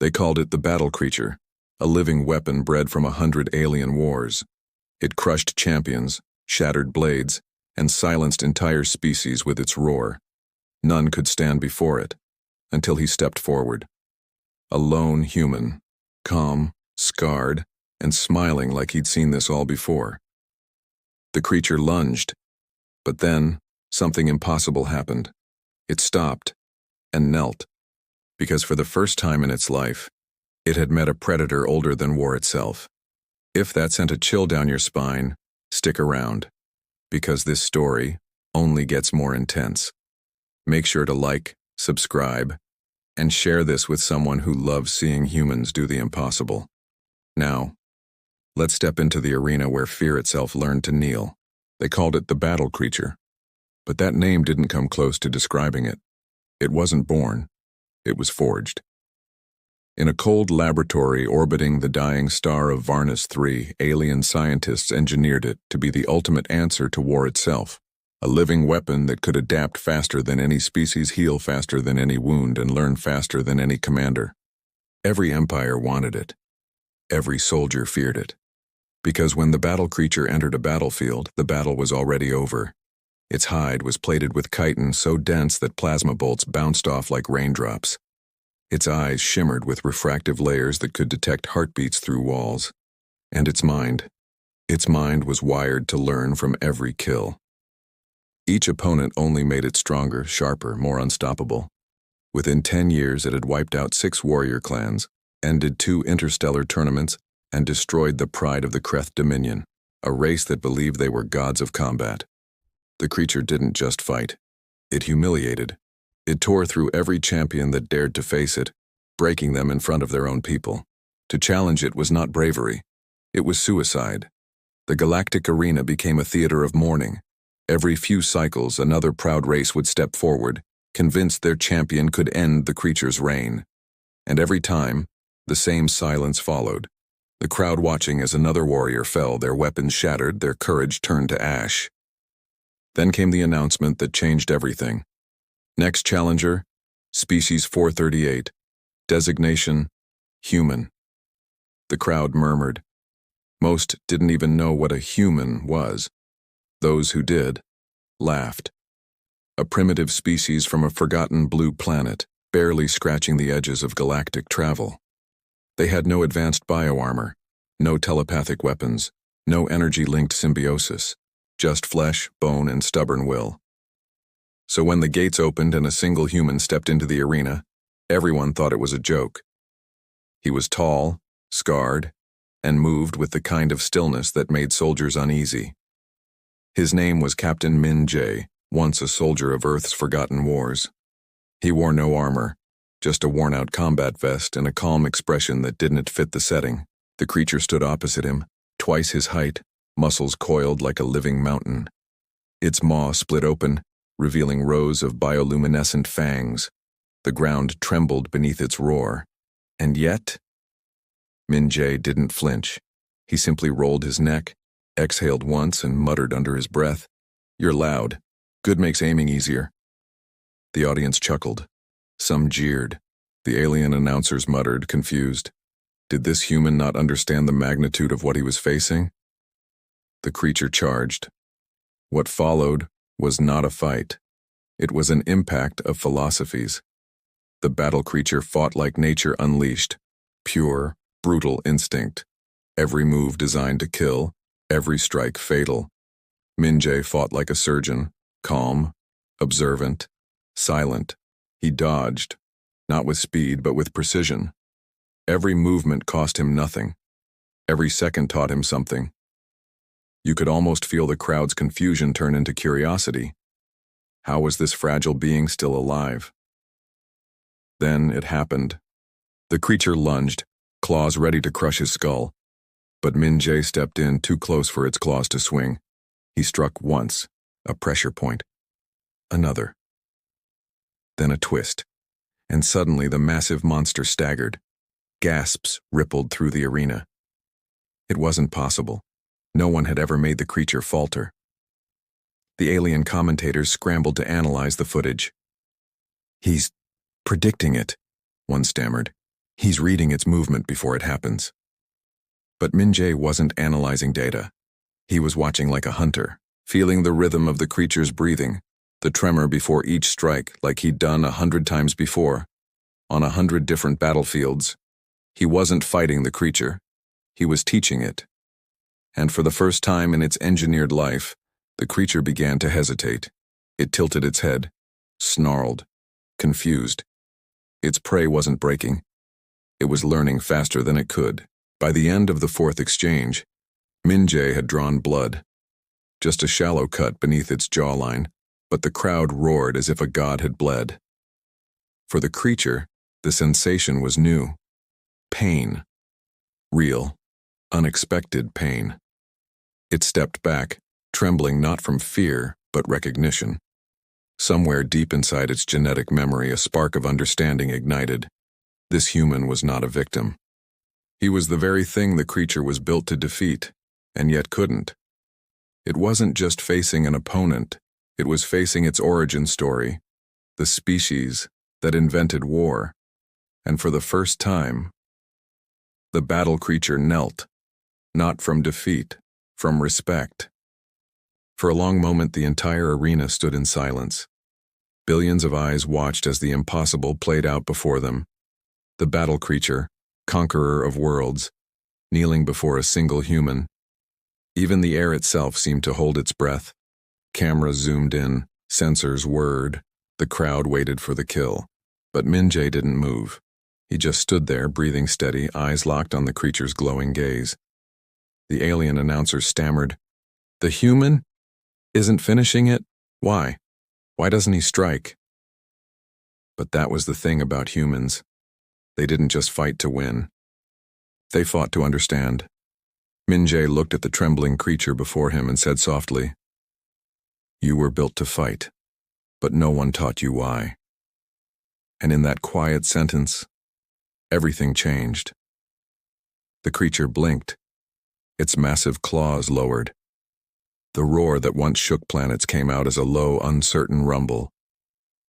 They called it the battle creature, a living weapon bred from 100 alien wars. It crushed champions, shattered blades, and silenced entire species with its roar. None could stand before it, until he stepped forward. A lone human, calm, scarred, and smiling like he'd seen this all before. The creature lunged, but then something impossible happened. It stopped and knelt, because for the first time in its life, it had met a predator older than war itself. If that sent a chill down your spine, stick around, because this story only gets more intense. Make sure to like, subscribe, and share this with someone who loves seeing humans do the impossible. Now, let's step into the arena where fear itself learned to kneel. They called it the battle creature, but that name didn't come close to describing it. It wasn't born, it was forged. In a cold laboratory orbiting the dying star of Varnus III, alien scientists engineered it to be the ultimate answer to war itself, a living weapon that could adapt faster than any species, heal faster than any wound, and learn faster than any commander. Every empire wanted it. Every soldier feared it. Because when the battle creature entered a battlefield, the battle was already over. Its hide was plated with chitin so dense that plasma bolts bounced off like raindrops. Its eyes shimmered with refractive layers that could detect heartbeats through walls. And its mind was wired to learn from every kill. Each opponent only made it stronger, sharper, more unstoppable. Within 10 years, it had wiped out 6 warrior clans, ended 2 interstellar tournaments, and destroyed the pride of the Kreth Dominion, a race that believed they were gods of combat. The creature didn't just fight. It humiliated. It tore through every champion that dared to face it, breaking them in front of their own people. To challenge it was not bravery. It was suicide. The galactic arena became a theater of mourning. Every few cycles, another proud race would step forward, convinced their champion could end the creature's reign. And every time, the same silence followed. The crowd watching as another warrior fell, their weapons shattered, their courage turned to ash. Then came the announcement that changed everything. Next challenger, Species 438. Designation, human. The crowd murmured. Most didn't even know what a human was. Those who did, laughed. A primitive species from a forgotten blue planet, barely scratching the edges of galactic travel. They had no advanced bioarmor, no telepathic weapons, no energy-linked symbiosis, just flesh, bone, and stubborn will. So when the gates opened and a single human stepped into the arena, everyone thought it was a joke. He was tall, scarred, and moved with the kind of stillness that made soldiers uneasy. His name was Captain Min Jae, once a soldier of Earth's forgotten wars. He wore no armor, just a worn-out combat vest and a calm expression that didn't fit the setting. The creature stood opposite him, twice his height, muscles coiled like a living mountain. Its maw split open, revealing rows of bioluminescent fangs. The ground trembled beneath its roar. And yet, Min Jae didn't flinch. He simply rolled his neck, exhaled once, and muttered under his breath, "You're loud. Good makes aiming easier." The audience chuckled. Some jeered. The alien announcers muttered, confused. Did this human not understand the magnitude of what he was facing? The creature charged. What followed was not a fight. It was an impact of philosophies. The battle creature fought like nature unleashed, pure, brutal instinct. Every move designed to kill, every strike fatal. Min Jae fought like a surgeon, calm, observant, silent. He dodged, not with speed but with precision. Every movement cost him nothing. Every second taught him something. You could almost feel the crowd's confusion turn into curiosity. How was this fragile being still alive? Then it happened. The creature lunged, claws ready to crush his skull. But Min Jae stepped in too close for its claws to swing. He struck once, a pressure point. Another. Then a twist. And suddenly the massive monster staggered. Gasps rippled through the arena. It wasn't possible. No one had ever made the creature falter. The alien commentators scrambled to analyze the footage. "He's predicting it," one stammered. He's reading its movement before it happens. But Min Jae wasn't analyzing data. He was watching like a hunter, feeling the rhythm of the creature's breathing, the tremor before each strike like he'd done 100 times before, on 100 different battlefields. He wasn't fighting the creature. He was teaching it. And for the first time in its engineered life, the creature began to hesitate. It tilted its head, snarled, confused. Its prey wasn't breaking. It was learning faster than it could. By the end of the fourth exchange, Min Jae had drawn blood. Just a shallow cut beneath its jawline, but the crowd roared as if a god had bled. For the creature, the sensation was new. Pain. Real, unexpected pain. It stepped back, trembling not from fear, but recognition. Somewhere deep inside its genetic memory, a spark of understanding ignited. This human was not a victim. He was the very thing the creature was built to defeat, and yet couldn't. It wasn't just facing an opponent, it was facing its origin story, the species that invented war. And for the first time, the battle creature knelt, not from defeat, from respect. For a long moment, the entire arena stood in silence. Billions of eyes watched as the impossible played out before them. The battle creature, conqueror of worlds, kneeling before a single human. Even the air itself seemed to hold its breath. Cameras zoomed in, sensors whirred. The crowd waited for the kill. But Min Jae didn't move. He just stood there, breathing steady, eyes locked on the creature's glowing gaze. The alien announcer stammered, "The human isn't finishing it? Why? Why doesn't he strike?" But that was the thing about humans. They didn't just fight to win. They fought to understand. Min Jae looked at the trembling creature before him and said softly, "You were built to fight, but no one taught you why." And in that quiet sentence, everything changed. The creature blinked. Its massive claws lowered. The roar that once shook planets came out as a low, uncertain rumble.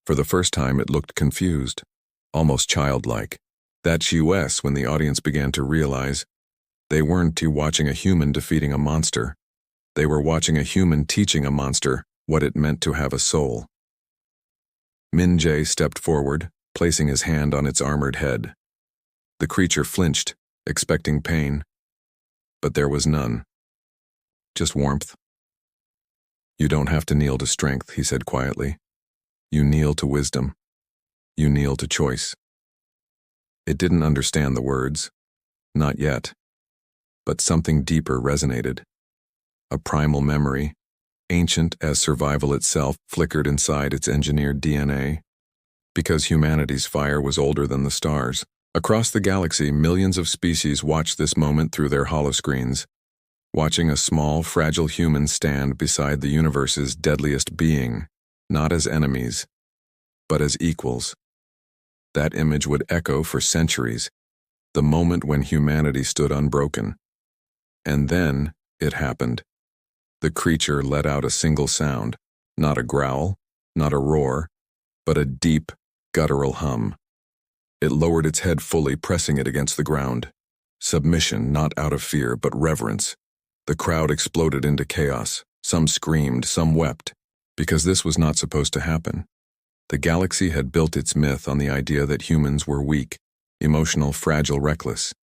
For the first time, it looked confused, almost childlike. That's US when the audience began to realize they weren't watching a human defeating a monster. They were watching a human teaching a monster what it meant to have a soul. Min Jae stepped forward, placing his hand on its armored head. The creature flinched, expecting pain. But there was none. Just warmth. "You don't have to kneel to strength," he said quietly. "You kneel to wisdom. You kneel to choice." It didn't understand the words. Not yet. But something deeper resonated. A primal memory, ancient as survival itself, flickered inside its engineered DNA. Because humanity's fire was older than the stars. Across the galaxy, millions of species watched this moment through their holoscreens, watching a small, fragile human stand beside the universe's deadliest being, not as enemies, but as equals. That image would echo for centuries, the moment when humanity stood unbroken. And then it happened. The creature let out a single sound, not a growl, not a roar, but a deep, guttural hum. It lowered its head fully, pressing it against the ground. Submission, not out of fear, but reverence. The crowd exploded into chaos. Some screamed, some wept, because this was not supposed to happen. The galaxy had built its myth on the idea that humans were weak, emotional, fragile, reckless.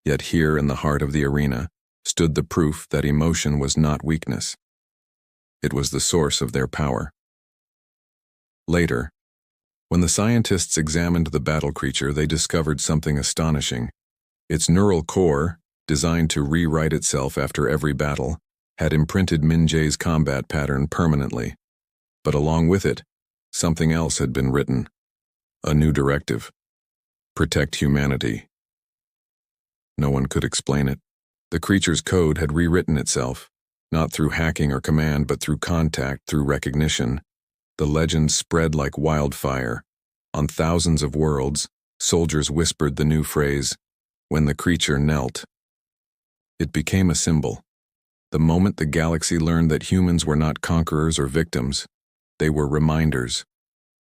Yet here in the heart of the arena stood the proof that emotion was not weakness. It was the source of their power. Later, when the scientists examined the battle creature, they discovered something astonishing. Its neural core, designed to rewrite itself after every battle, had imprinted Min Jae's combat pattern permanently. But along with it, something else had been written. A new directive. Protect humanity. No one could explain it. The creature's code had rewritten itself, not through hacking or command, but through contact, through recognition. The legend spread like wildfire. On thousands of worlds, soldiers whispered the new phrase, "When the creature knelt." It became a symbol. The moment the galaxy learned that humans were not conquerors or victims, they were reminders.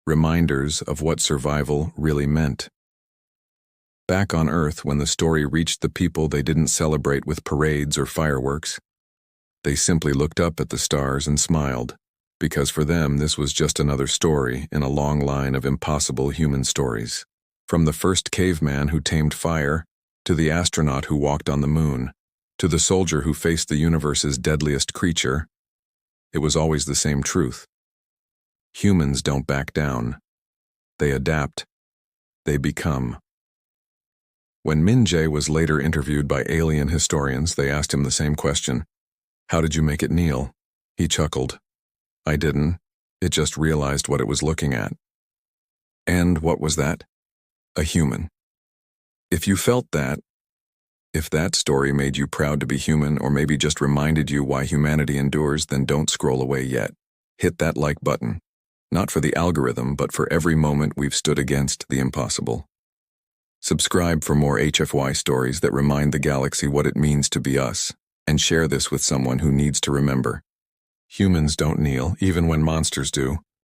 Reminders of what survival really meant. Back on Earth, when the story reached the people, they didn't celebrate with parades or fireworks. They simply looked up at the stars and smiled, because for them this was just another story in a long line of impossible human stories. From the first caveman who tamed fire, to the astronaut who walked on the moon, to the soldier who faced the universe's deadliest creature, it was always the same truth. Humans don't back down. They adapt. They become. When Min Jae was later interviewed by alien historians, they asked him the same question. How did you make it kneel? He chuckled. I didn't. It just realized what it was looking at. And what was that? A human. If you felt that, if that story made you proud to be human, or maybe just reminded you why humanity endures, then don't scroll away yet. Hit that like button. Not for the algorithm, but for every moment we've stood against the impossible. Subscribe for more HFY stories that remind the galaxy what it means to be us, and share this with someone who needs to remember. Humans don't kneel, even when monsters do.